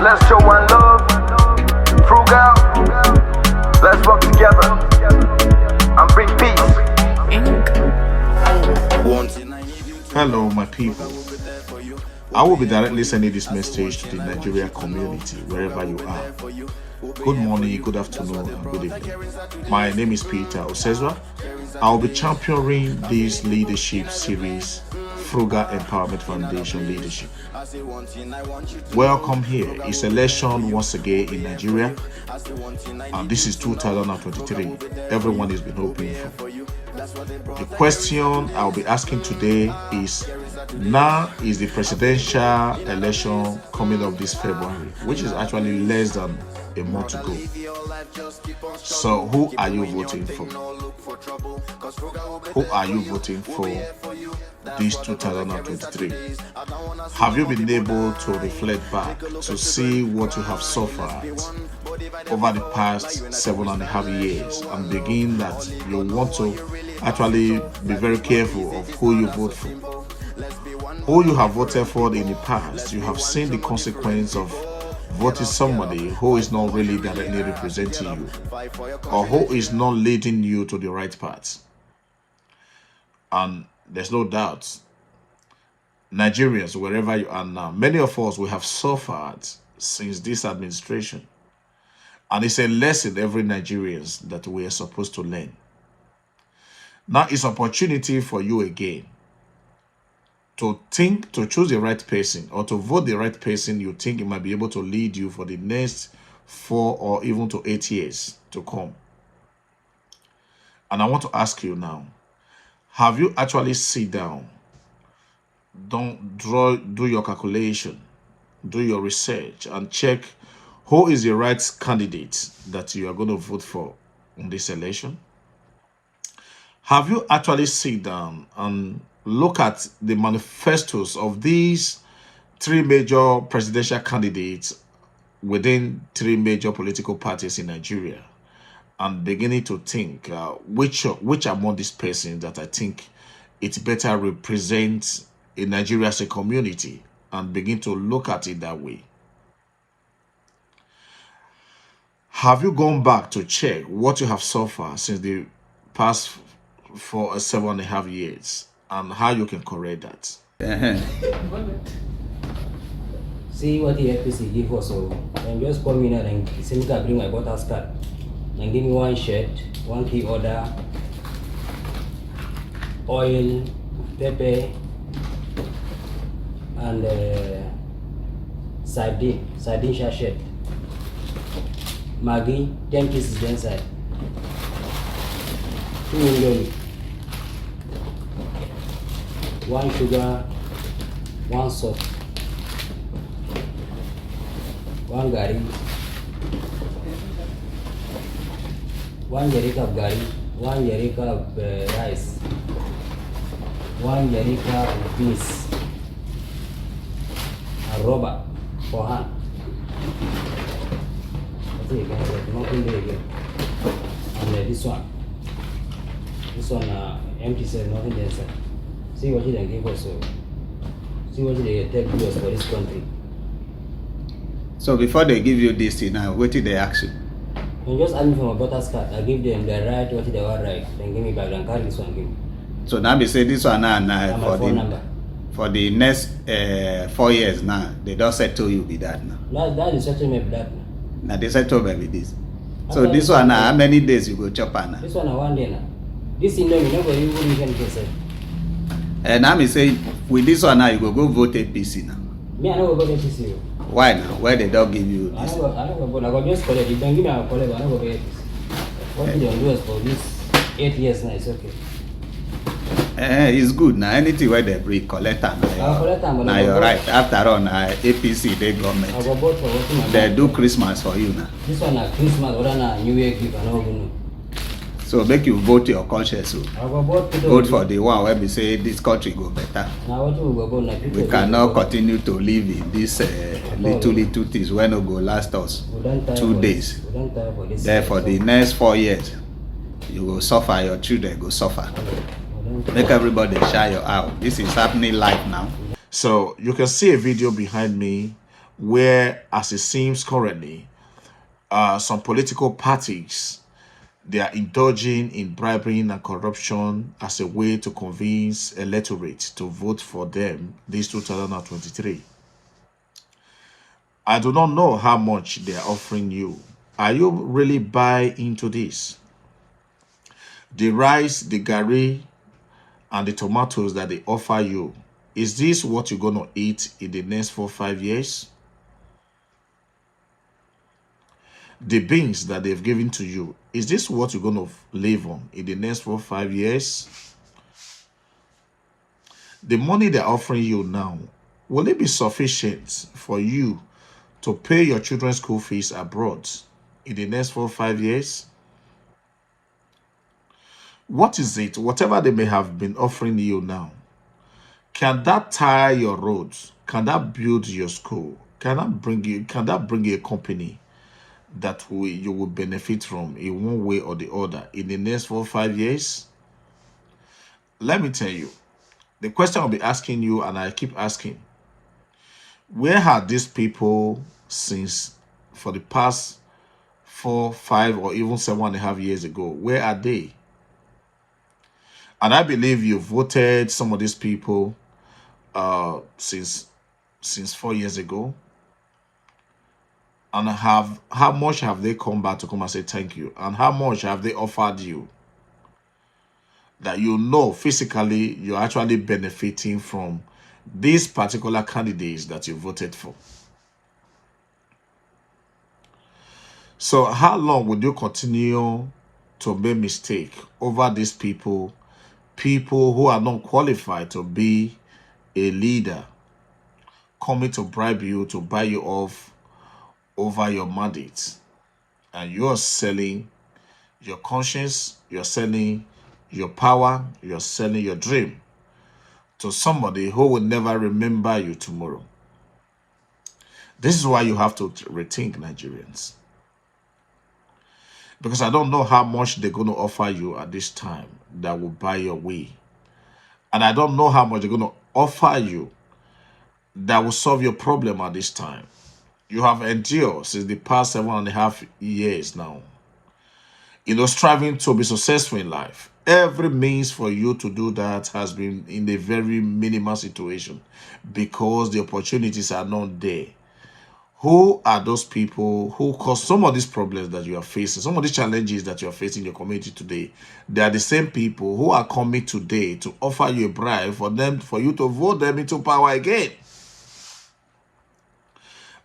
Let's show one love. Frugal. Let's work together and bring peace. Hello, my people. I will be directly sending this message to the Nigeria community wherever you are. Good morning, good afternoon, and good evening. My name is Peter Osezwa. I will be championing this leadership series, Frugal Empowerment Foundation Leadership. Welcome here. It's election once again in Nigeria, and this is 2023. Everyone has been hoping for. The question I'll be asking today is, now is the presidential election coming up this February, which is actually less than a month to go. So who are you voting for? Who are you voting for this 2023? Have you been able to reflect back to see what you have suffered over the past 7.5 years and begin that you want to actually be very careful of who you vote for? Who you have voted for in the past, you have seen the consequence of voting somebody who is not really directly representing you, or who is not leading you to the right path. And there's no doubt, Nigerians, wherever you are now, many of us, we have suffered since this administration. And it's a lesson every Nigerian that we are supposed to learn. Now it's opportunity for you again to think, to choose the right person, or to vote the right person you think it might be able to lead you for the next 4 or even to 8 years to come. And I want to ask you now, have you actually sit down, do your calculation, do your research, and check who is the right candidate that you are going to vote for in this election? Have you actually sit down and look at the manifestos of these 3 major presidential candidates within 3 major political parties in Nigeria, and beginning to think which among these persons that I think it better represents in Nigeria as a community, and begin to look at it that way? Have you gone back to check what you have suffered since the past 7.5 years, and how you can correct that? See what the FPC give us, so and just call me now and simply bring my voter's card and give me 1 shirt, 1 key order, oil, pepper, and sardine sachet, Maggi, 10 pieces inside, 2 indomie, 1 sugar, 1 salt, 1 gari, 1 jerrycan of gari, 1 jerrycan of rice, 1 jerrycan of beans, a rubber for hand. Nothing there again. And this one empty cell, nothing there inside. See what you give us, so see what they take us for this country. So before they give you this thing now, what did they ask you? And just ask me for my voter's card. I give them the right, what they want right, then give me back and carry this one, give me. So now they say this one now for the next 4 years now, they don't settle you with that now. That is settlement with that now. Now they settle me with this. So this one now, how many days you go chop now? This one 1 day now. This thing you never even can say. And now me say with this one now you go vote APC now. Me I never go vote APC. Why now? Why they don't give you this? I never vote. I go just collect. You can give me a collect, I never vote APC. What they do is for this 8 years now, it's okay. It's good now. Anything where they bring collect them. Now you're right. After all, now APC they government. I go vote for what they do Christmas for you now. This one na Christmas, other na New Year gift, I don't know. So make you vote your conscience. So I go vote for the one where we say this country go better. Now what we go vote na we cannot continue to live in this little things when no go last us 2 days. There for the next 4 years, you will suffer. Your children go suffer. Make everybody share your out. This is happening live now. So you can see a video behind me where, as it seems currently, some political parties, they are indulging in bribery and corruption as a way to convince electorate to vote for them this 2023. I do not know how much they are offering you. Are you really buy into this? The rice, the gari, and the tomatoes that they offer you, is this what you're going to eat in the next 4 or 5 years? The beans that they've given to you, is this what you're going to live on in the next 4 or 5 years? The money they're offering you now, will it be sufficient for you to pay your children's school fees abroad in the next 4 or 5 years? What is it, whatever they may have been offering you now, can that tie your roads? Can that build your school? Can that bring you a company that you will benefit from in one way or the other in the next 4 or 5 years? Let me tell you, the question I'll be asking you, and I keep asking, where have these people since for the past 4, 5, or even 7.5 years ago? Where are they? And I believe you voted some of these people since 4 years ago. And how much have they come back to come and say thank you? And how much have they offered you that you know physically you're actually benefiting from these particular candidates that you voted for? So how long would you continue to make mistake over these people who are not qualified to be a leader, coming to bribe you, to buy you off over your mandates, and you're selling your conscience, you're selling your power, you're selling your dream to somebody who will never remember you tomorrow? This is why you have to rethink, Nigerians, because I don't know how much they're going to offer you at this time that will buy your way, and I don't know how much they're going to offer you that will solve your problem at this time. You have endured since the past 7.5 years now, striving to be successful in life. Every means for you to do that has been in a very minimal situation because the opportunities are not there. Who are those people who cause some of these problems that you are facing, some of these challenges that you are facing in your community today? They are the same people who are coming today to offer you a bribe for you to vote them into power again.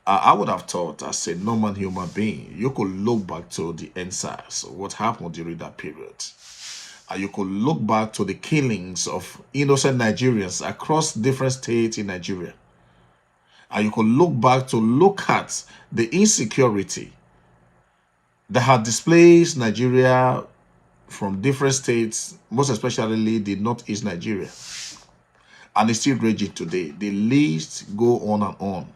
I would have thought, as a normal human being, you could look back to the NSAS, what happened during that period. You could look back to the killings of innocent Nigerians across different states in Nigeria. And you could look back to look at the insecurity that had displaced Nigeria from different states, most especially the northeast Nigeria. And it's still raging today. The list go on and on.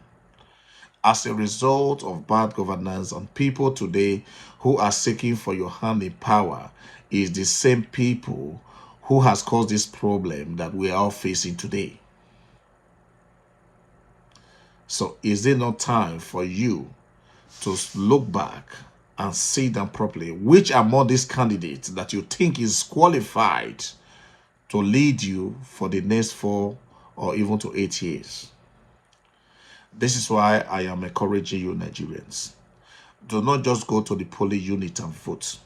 As a result of bad governance, and people today who are seeking for your hand in power is the same people who has caused this problem that we are all facing today. So is it not time for you to look back and see them properly? Which among these candidates that you think is qualified to lead you for the next 4 or even to 8 years? This is why I am encouraging you, Nigerians. Do not just go to the polling unit and vote.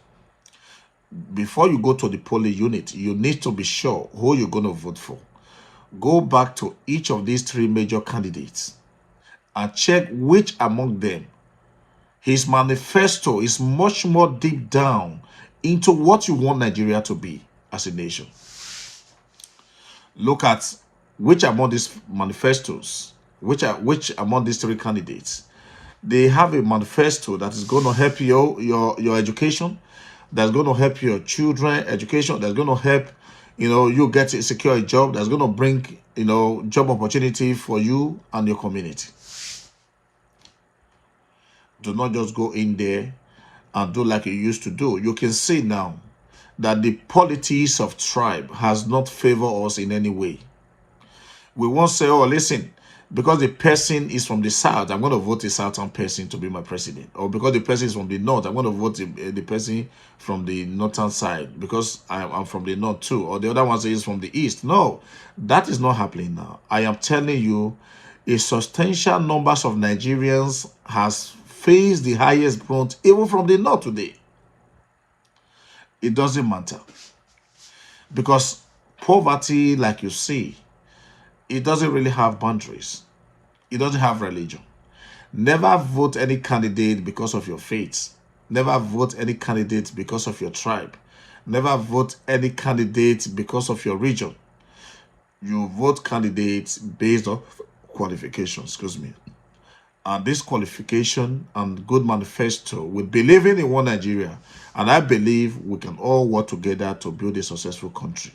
Before you go to the polling unit, you need to be sure who you're going to vote for. Go back to each of these 3 major candidates and check which among them his manifesto is much more deep down into what you want Nigeria to be as a nation. Look at which among these manifestos, which among these 3 candidates, they have a manifesto that is going to help your education, that's going to help your children education, that's going to help you get a secure job, that's going to bring job opportunity for you and your community. Do not just go in there and do like you used to do. You can see now that the politics of tribe has not favored us in any way. We won't say, oh, listen, because the person is from the south, I'm going to vote a southern person to be my president. Or because the person is from the north, I'm going to vote the person from the northern side because I'm from the north too. Or the other one says from the east. No, that is not happening now. I am telling you, a substantial numbers of Nigerians has faced the highest brunt even from the north today. It doesn't matter. Because poverty, like you see, it doesn't really have boundaries. It doesn't have religion. Never vote any candidate because of your faith. Never vote any candidate because of your tribe. Never vote any candidate because of your region. You vote candidates based on qualifications, excuse me. And this qualification and good manifesto with believing in one Nigeria. And I believe we can all work together to build a successful country,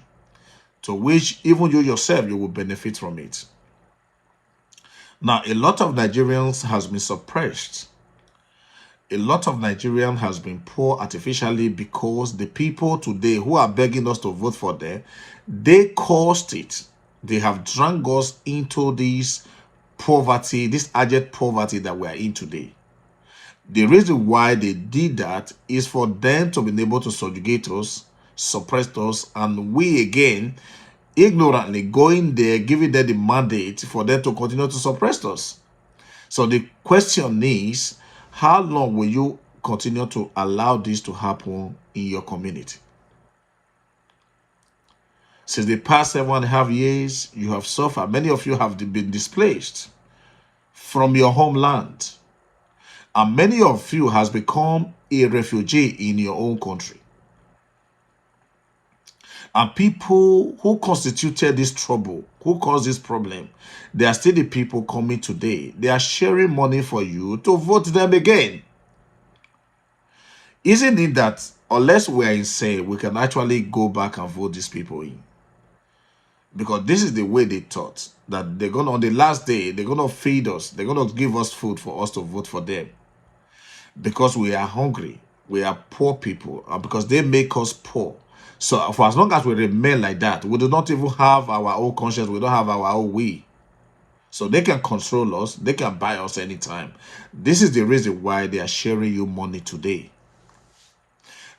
to which even you yourself, you will benefit from it. Now, a lot of Nigerians has been suppressed. A lot of Nigerians has been poor artificially because the people today who are begging us to vote for them, they caused it. They have dragged us into this poverty, this abject poverty that we are in today. The reason why they did that is for them to be able to subjugate us, suppress us, and we again ignorantly going there, giving them the mandate for them to continue to suppress us. So the question is, how long will you continue to allow this to happen in your community? Since the past 7.5 years, you have suffered. Many of you have been displaced from your homeland. And many of you has become a refugee in your own country. And people who constituted this trouble, who caused this problem, they are still the people coming today. They are sharing money for you to vote them again. Isn't it that unless we are insane, we can actually go back and vote these people in? Because this is the way they thought, that they're going to, on the last day, they're going to feed us. They're going to give us food for us to vote for them. Because we are hungry. We are poor people. And because they make us poor. So for as long as we remain like that, we do not even have our own conscience. We don't have our own we. So they can control us. They can buy us anytime. This is the reason why they are sharing you money today.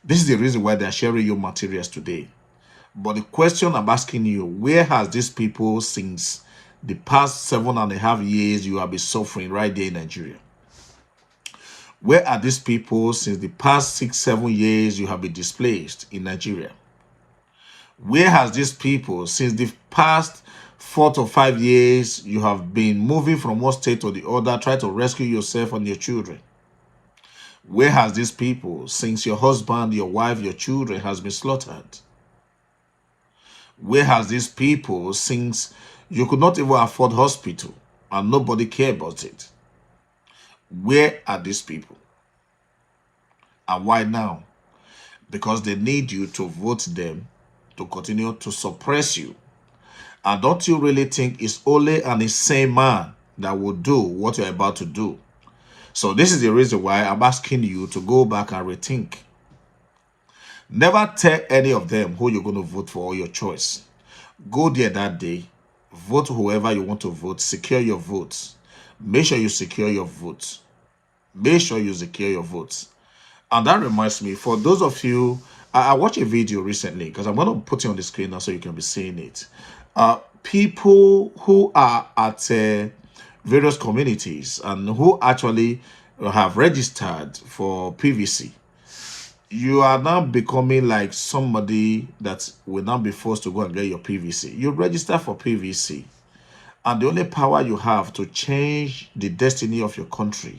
This is the reason why they are sharing you materials today. But the question I'm asking you, where has these people since the past 7.5 years you have been suffering right there in Nigeria? Where are these people since the past 6-7 years you have been displaced in Nigeria? Where has these people since the past 4 to 5 years you have been moving from one state to the other, trying to rescue yourself and your children? Where has these people since your husband, your wife, your children has been slaughtered? Where has these people since you could not even afford hospital and nobody cared about it? Where are these people? And why now? Because they need you to vote them to continue to suppress you. And don't you really think it's only an insane man that will do what you're about to do? So this is the reason why I'm asking you to go back and rethink. Never tell any of them who you're going to vote for or your choice. Go there that day, vote whoever you want to vote, secure your votes. Make sure you secure your votes. Make sure you secure your votes. And that reminds me, for those of you, I watched a video recently, because I'm going to put it on the screen now so you can be seeing it. People who are at various communities and who actually have registered for PVC, you are now becoming like somebody that will now be forced to go and get your PVC. You register for PVC, and the only power you have to change the destiny of your country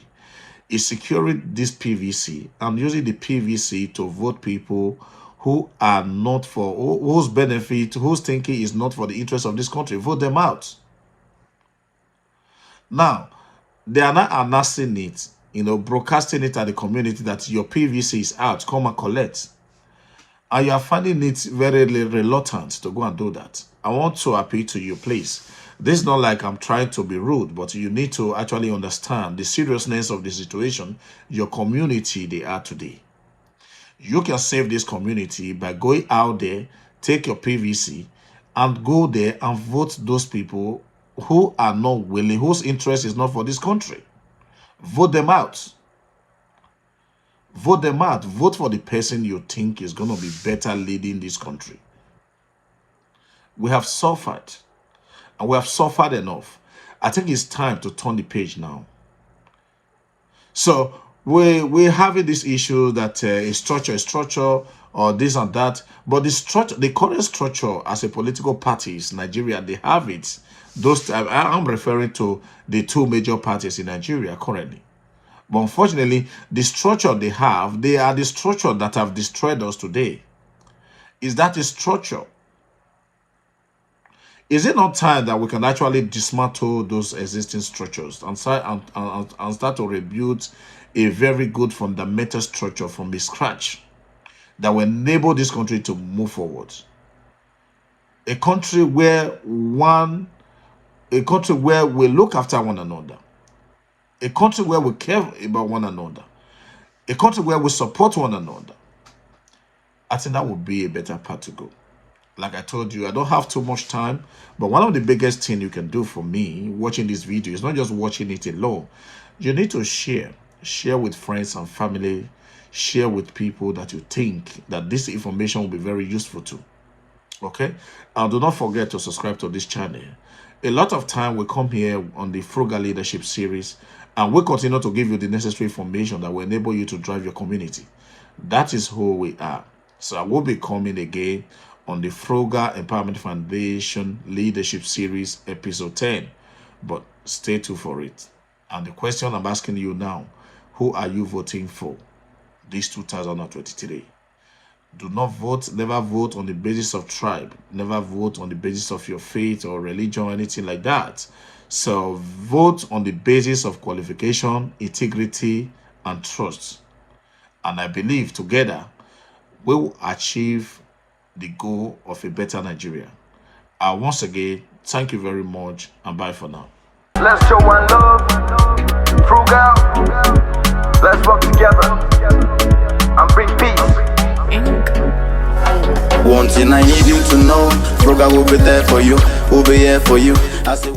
is securing this PVC and using the PVC to vote people who are not for, whose benefit, whose thinking is not for the interest of this country. Vote them out. Now, they are not announcing it, broadcasting it at the community that your PVC is out, come and collect. And you are finding it very reluctant to go and do that. I want to appeal to you, please. This is not like I'm trying to be rude, but you need to actually understand the seriousness of the situation your community they are today. You can save this community by going out there, take your PVC, and go there and vote those people who are not willing, whose interest is not for this country. Vote them out. Vote them out. Vote for the person you think is going to be better leading this country. We have suffered, and we have suffered enough. I think it's time to turn the page now. So we're having this issue that a structure, or this and that. But the structure, the current structure as a political parties, Nigeria, they have it. Those I'm referring to the two major parties in Nigeria currently. But unfortunately, the structure they have, they are the structure that have destroyed us today. Is that a structure? Is it not time that we can actually dismantle those existing structures and start to rebuild a very good fundamental structure from the scratch that will enable this country to move forward? A country where we look after one another, a country where we care about one another, a country where we support one another. I think that would be a better path to go. Like I told you, I don't have too much time, but one of the biggest things you can do for me watching this video is not just watching it alone. You need to share with friends and family, share with people that you think that this information will be very useful to. Okay, and do not forget to subscribe to this channel. A lot of time we come here on the Frugal Leadership series, and we continue to give you the necessary information that will enable you to drive your community. That is who we are. So I will be coming again on the Frugal Empowerment Foundation Leadership Series, episode 10. But stay tuned for it. And the question I'm asking you now, who are you voting for this 2023? Do not vote, never vote on the basis of tribe. Never vote on the basis of your faith or religion or anything like that. So vote on the basis of qualification, integrity, and trust. And I believe together we will achieve the goal of a better Nigeria. Once again, thank you very much, and bye for now. Let's show one love. Frugal. Let's work together and bring peace. One thing I need you to know, Frugal will be there for you, will be here for you. I say